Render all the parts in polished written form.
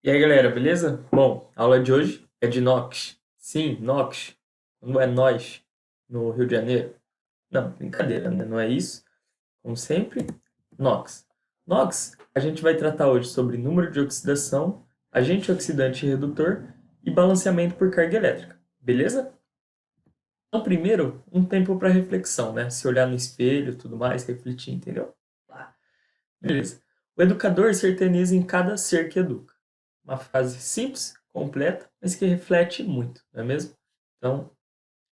E aí, galera, beleza? Bom, a aula de hoje é de NOx. Sim, NOx. Não é nós, no Rio de Janeiro. Não, brincadeira, né? Não é isso. Como sempre, NOx. NOx, a gente vai tratar hoje sobre número de oxidação, agente oxidante e redutor e balanceamento por carga elétrica. Beleza? Então, primeiro, um tempo para reflexão, né? Se olhar no espelho, tudo mais, refletir, entendeu? Tá. Beleza. O educador se eterniza em cada ser que educa. Uma frase simples, completa, mas que reflete muito, não é mesmo? Então,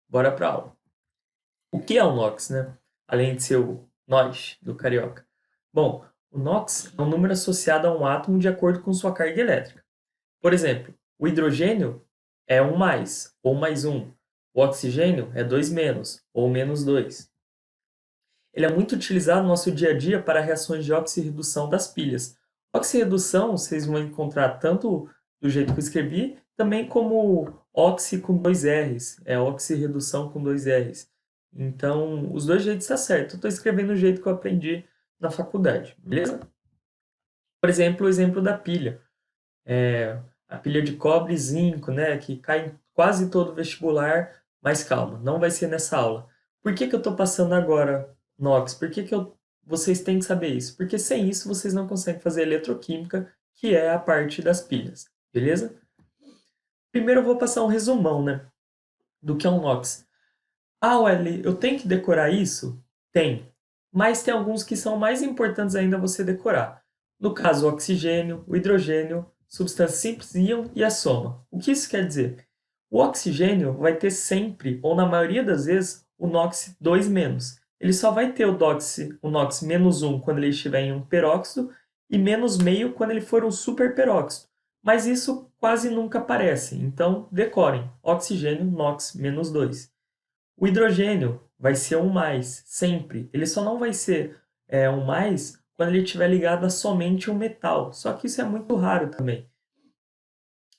bora para a aula. O que é o NOx, né? Além de ser o nós do carioca. Bom, o NOx é um número associado a um átomo de acordo com sua carga elétrica. Por exemplo, o hidrogênio é um mais, ou mais um. O oxigênio é 2 menos, ou menos 2. Ele é muito utilizado no nosso dia a dia para reações de oxirredução das pilhas. Oxirredução vocês vão encontrar tanto do jeito que eu escrevi, também como oxi com dois R's, é oxirredução com dois R's. Então, os dois jeitos está certo. Eu estou escrevendo do jeito que eu aprendi na faculdade, beleza? Por exemplo, o exemplo da pilha. A pilha de cobre e zinco, né, que cai em quase todo vestibular, mas calma, não vai ser nessa aula. Por que que eu estou passando agora, Nox? Por que que vocês têm que saber isso? Porque sem isso vocês não conseguem fazer eletroquímica, que é a parte das pilhas, beleza? Primeiro eu vou passar um resumão, né, do que é um NOx. Ah, Welly, eu tenho que decorar isso? Tem. Mas tem alguns que são mais importantes ainda você decorar. No caso, o oxigênio, o hidrogênio, substâncias simples, íon e a soma. O que isso quer dizer? O oxigênio vai ter sempre, ou na maioria das vezes, o NOx 2 menos. Ele só vai ter o NOx menos 1 quando ele estiver em um peróxido e menos meio quando ele for um superperóxido. Mas isso quase nunca aparece, então decorem. Oxigênio, NOx menos 2. O hidrogênio vai ser um mais, sempre. Ele só não vai ser um mais quando ele estiver ligado a somente um metal. Só que isso é muito raro também.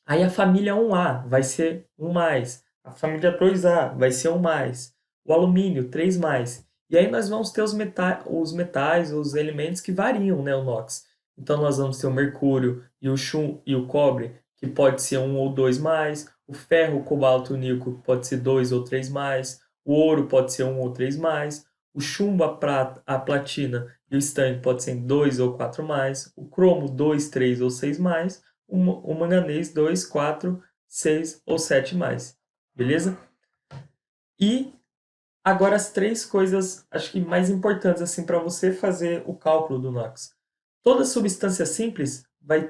Aí a família 1A vai ser um mais. A família 2A vai ser um mais. O alumínio, 3 mais. E aí nós vamos ter os metais, os elementos que variam, né, o NOx. Então nós vamos ter o mercúrio e o chum e o cobre, que pode ser um ou dois mais. O ferro, o cobalto e o níquel pode ser dois ou três mais. O ouro pode ser um ou três mais. O chumbo, a prata, a platina e o estanho pode ser dois ou quatro mais. O cromo, dois, três ou seis mais. O manganês 2, 4, 6 ou 7 mais. Beleza? E agora as três coisas, acho que mais importantes assim para você fazer o cálculo do NOx. Toda substância simples vai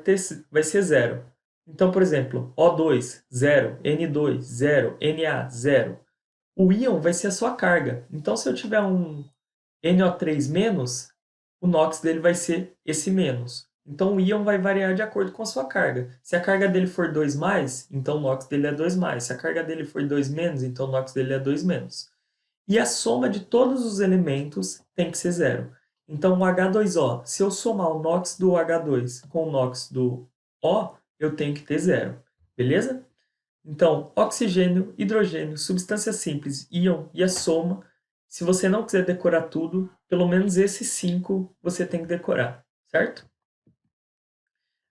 ser zero. Então, por exemplo, O2, zero, N2, zero, Na, zero. O íon vai ser a sua carga. Então, se eu tiver um NO3 menos, o NOx dele vai ser esse menos. Então o íon vai variar de acordo com a sua carga. Se a carga dele for 2 mais, então o NOx dele é 2 mais. Se a carga dele for 2 menos, então o NOx dele é 2 menos. E a soma de todos os elementos tem que ser zero. Então o H2O, se eu somar o NOx do H2 com o NOx do O, eu tenho que ter zero. Beleza? Então, oxigênio, hidrogênio, substância simples, íon e a soma. Se você não quiser decorar tudo, pelo menos esses cinco você tem que decorar, certo?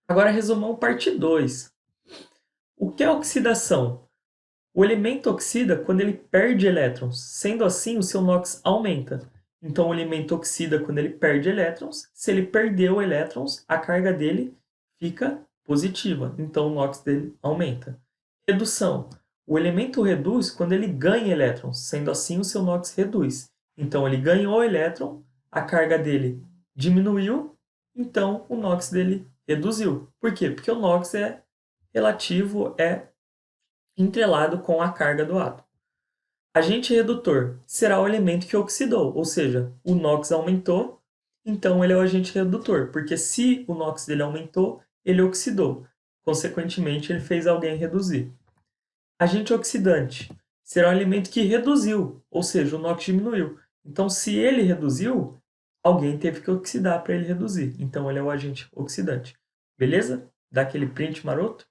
Agora, resumão parte 2. O que é oxidação? O elemento oxida quando ele perde elétrons. Sendo assim, o seu NOx aumenta. Então, o elemento oxida quando ele perde elétrons. Se ele perdeu elétrons, a carga dele fica positiva. Então, o NOx dele aumenta. Redução. O elemento reduz quando ele ganha elétrons. Sendo assim, o seu NOx reduz. Então, ele ganhou elétron, a carga dele diminuiu, então o NOx dele reduziu. Por quê? Porque o NOx é relativo, é entrelado com a carga do átomo. Agente redutor será o elemento que oxidou, ou seja, o NOx aumentou, então ele é o agente redutor, porque se o NOx dele aumentou, ele oxidou. Consequentemente, ele fez alguém reduzir. Agente oxidante será o elemento que reduziu, ou seja, o NOx diminuiu. Então, se ele reduziu, alguém teve que oxidar para ele reduzir. Então, ele é o agente oxidante. Beleza? Dá aquele print maroto?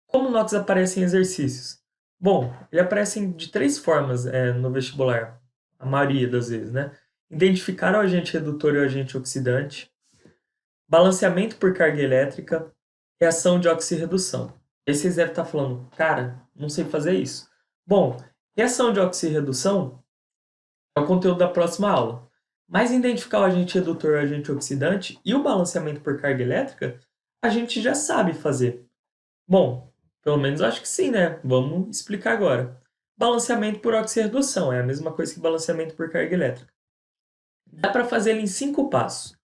Como o NOx aparece em exercícios? Bom, ele aparece de três formas no vestibular, a maioria das vezes, né? Identificar o agente redutor e o agente oxidante, balanceamento por carga elétrica reação de oxirredução. Aí vocês devem estar falando, cara, não sei fazer isso. Bom, reação de oxirredução é o conteúdo da próxima aula. Mas identificar o agente redutor e o agente oxidante e o balanceamento por carga elétrica, a gente já sabe fazer. Bom, pelo menos acho que sim, né? Vamos explicar agora. Balanceamento por oxirredução é a mesma coisa que balanceamento por carga elétrica. Dá para fazer ele em 5 passos.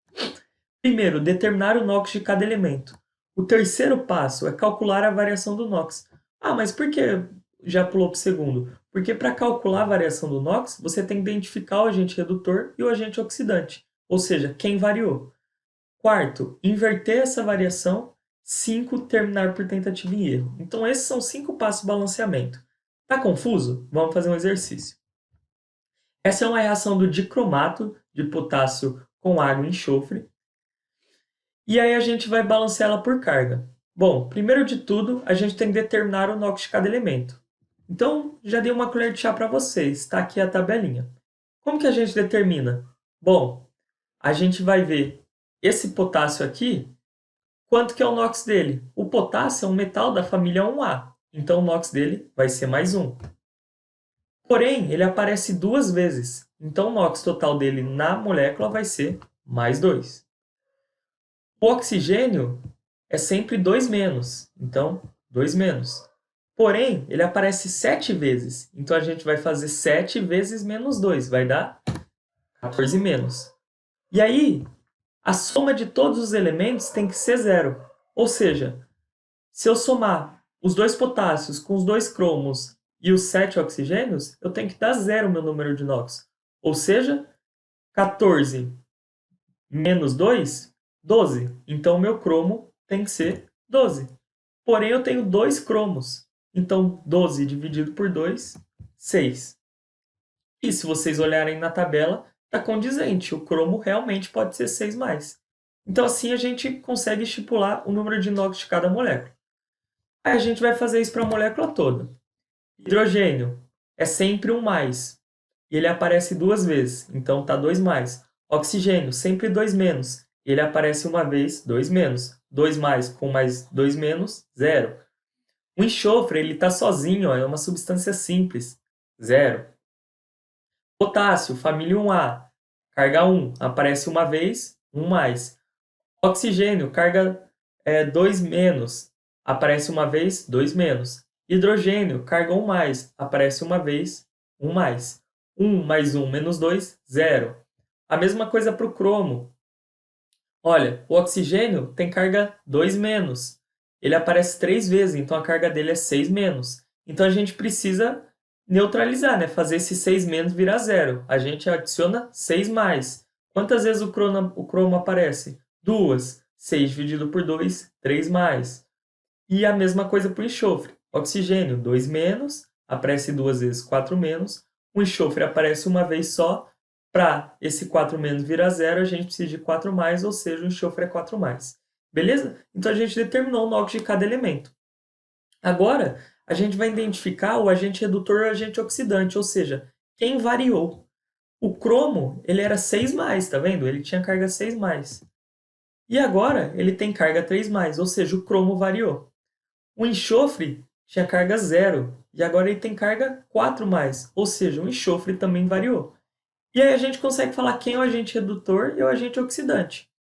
Primeiro, determinar o NOx de cada elemento. O terceiro passo é calcular a variação do NOx. Ah, mas por que já pulou para o segundo? Porque para calcular a variação do NOx, você tem que identificar o agente redutor e o agente oxidante, ou seja, quem variou. Quarto, inverter essa variação. 5, terminar por tentativa e erro. Então, esses são 5 passos de balanceamento. Tá confuso? Vamos fazer um exercício. Essa é uma reação do dicromato de potássio com água e enxofre. E aí a gente vai balancear ela por carga. Bom, primeiro de tudo, a gente tem que determinar o NOx de cada elemento. Então, já dei uma colher de chá para vocês, está aqui a tabelinha. Como que a gente determina? Bom, a gente vai ver esse potássio aqui, quanto que é o NOx dele? O potássio é um metal da família 1A, então o NOx dele vai ser mais 1. Porém, ele aparece 2 vezes, então o NOx total dele na molécula vai ser mais 2. O oxigênio é sempre 2 menos, então 2 menos. Porém, ele aparece 7 vezes, então a gente vai fazer 7 vezes menos 2, vai dar 14 menos. E aí, a soma de todos os elementos tem que ser zero. Ou seja, se eu somar os 2 potássios com os 2 cromos e os 7 oxigênios, eu tenho que dar zero o meu número de NOx. Ou seja, 14 menos 2, 12. Então, o meu cromo tem que ser 12. Porém, eu tenho 2 cromos. Então, 12 dividido por 2, 6. E se vocês olharem na tabela, está condizente. O cromo realmente pode ser 6 mais. Então, assim, a gente consegue estipular o número de NOx de cada molécula. Aí a gente vai fazer isso para a molécula toda. Hidrogênio é sempre 1 mais. E ele aparece 2 vezes, então está 2 mais. Oxigênio, sempre 2 menos. E ele aparece uma vez, 2 menos. 2 mais com mais 2 menos, 0. O enxofre, ele está sozinho, ó, é uma substância simples, 0. Potássio, família 1A, carga 1, aparece uma vez, 1 mais. Oxigênio, carga 2 menos, aparece uma vez, 2 menos. Hidrogênio, carga 1 mais, aparece uma vez, 1 mais. 1 mais 1 menos 2, 0. A mesma coisa para o cromo. Olha, o oxigênio tem carga 2 menos. Ele aparece 3 vezes, então a carga dele é 6 menos. Então a gente precisa neutralizar, né? Fazer esse 6 menos virar 0. A gente adiciona 6 mais. Quantas vezes o cromo aparece? 2. 6 dividido por 2, 3 mais. E a mesma coisa para o enxofre. Oxigênio, 2 menos, aparece 2 vezes 4 menos. O enxofre aparece uma vez só. Para esse 4 menos virar 0, a gente precisa de 4 mais, ou seja, o enxofre é 4 mais. Beleza? Então a gente determinou o NOx de cada elemento. Agora, a gente vai identificar o agente redutor e o agente oxidante, ou seja, quem variou. O cromo, ele era 6 mais, tá vendo? Ele tinha carga 6 mais. E agora, ele tem carga 3 mais, ou seja, o cromo variou. O enxofre tinha carga 0, e agora ele tem carga 4 mais, ou seja, o enxofre também variou. E aí a gente consegue falar quem é o agente redutor e o agente oxidante.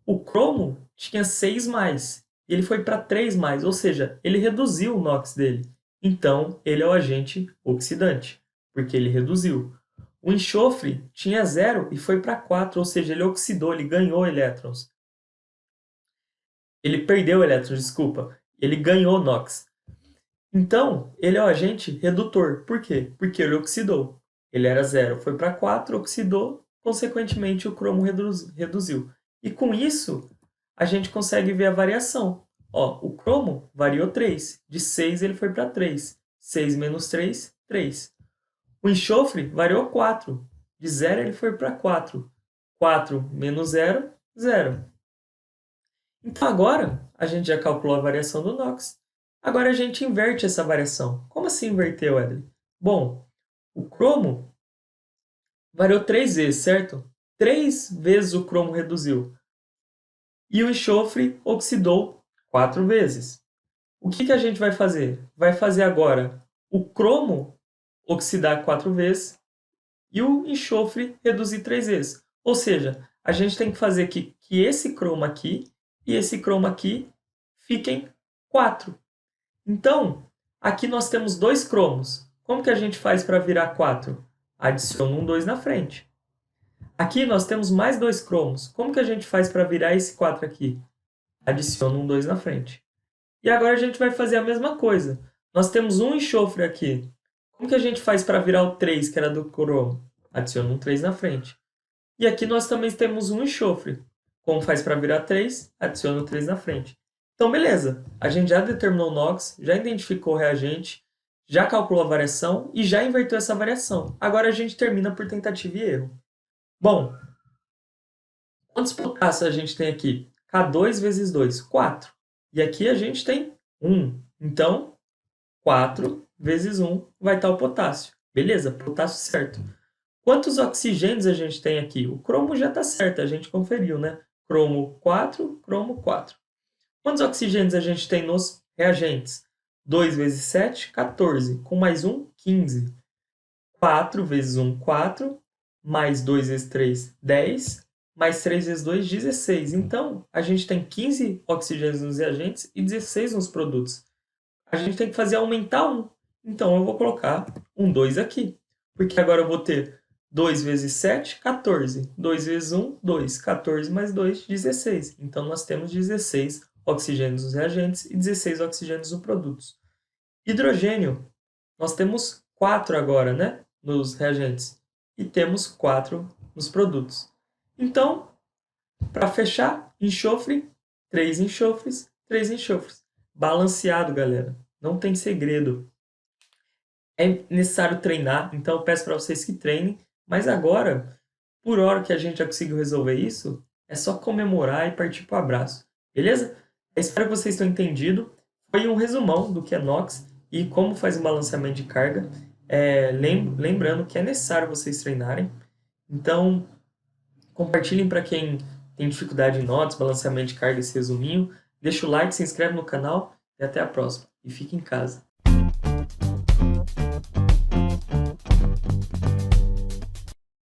O cromo tinha 6 mais, e ele foi para 3 mais, ou seja, ele reduziu o NOx dele. Então, ele é o agente oxidante, porque ele reduziu. O enxofre tinha 0 e foi para 4, ou seja, ele oxidou, ele ganhou elétrons. Ele perdeu elétrons, desculpa. Ele ganhou NOx. Então, ele é o agente redutor. Por quê? Porque ele oxidou. Ele era 0, foi para 4, oxidou, consequentemente o cromo reduziu. E com isso, a gente consegue ver a variação. Ó, o cromo variou 3, de 6 ele foi para 3. 6 menos 3, 3. O enxofre variou 4, de 0 ele foi para 4. 4 menos 0, 0. Então agora, a gente já calculou a variação do NOx. Agora a gente inverte essa variação. Como assim inverter, Wesley? Bom, o cromo variou 3 vezes, certo? 3 vezes o cromo reduziu. E o enxofre oxidou 4 vezes. O que a gente vai fazer? Vai fazer agora o cromo oxidar 4 vezes e o enxofre reduzir 3 vezes. Ou seja, a gente tem que fazer que esse cromo aqui e esse cromo aqui fiquem 4. Então, aqui nós temos 2 cromos. Como que a gente faz para virar 4? Adiciona um 2 na frente. Aqui nós temos mais 2 cromos. Como que a gente faz para virar esse 4 aqui? Adiciona um 2 na frente. E agora a gente vai fazer a mesma coisa. Nós temos um enxofre aqui. Como que a gente faz para virar o 3, que era do cromo? Adiciona um 3 na frente. E aqui nós também temos um enxofre. Como faz para virar 3? Adiciona o 3 na frente. Então, beleza. A gente já determinou o NOx, já identificou o reagente, já calculou a variação e já inverteu essa variação. Agora a gente termina por tentativa e erro. Bom, quantos potássios a gente tem aqui? K2 vezes 2, 4. E aqui a gente tem 1. Então, 4 vezes 1 vai estar o potássio. Beleza, potássio certo. Quantos oxigênios a gente tem aqui? O cromo já está certo, a gente conferiu, né? Cromo 4, cromo 4. Quantos oxigênios a gente tem nos reagentes? 2 vezes 7, 14. Com mais 1, 15. 4 vezes 1, 4. Mais 2 vezes 3, 10. Mais 3 vezes 2, 16. Então, a gente tem 15 oxigênios nos reagentes e 16 nos produtos. A gente tem que fazer aumentar 1. Então, eu vou colocar um 2 aqui. Porque agora eu vou ter 2 vezes 7, 14. 2 vezes 1, 2. 14 mais 2, 16. Então, nós temos 16 oxigênios nos reagentes e 16 oxigênios nos produtos. Hidrogênio, nós temos 4 agora, né? Nos reagentes. E temos 4 nos produtos. Então, para fechar, enxofre, 3 enxofres, 3 enxofres. Balanceado, galera. Não tem segredo. É necessário treinar, então eu peço para vocês que treinem. Mas agora, por hora que a gente já conseguiu resolver isso, é só comemorar e partir para o abraço. Beleza? Eu espero que vocês tenham entendido. Foi um resumão do que é NOx e como faz um balanceamento de carga. Lembrando que é necessário vocês treinarem. Então, compartilhem para quem tem dificuldade em NOx, balanceamento de carga, esse resuminho. Deixa o like, se inscreve no canal e até a próxima. E fique em casa.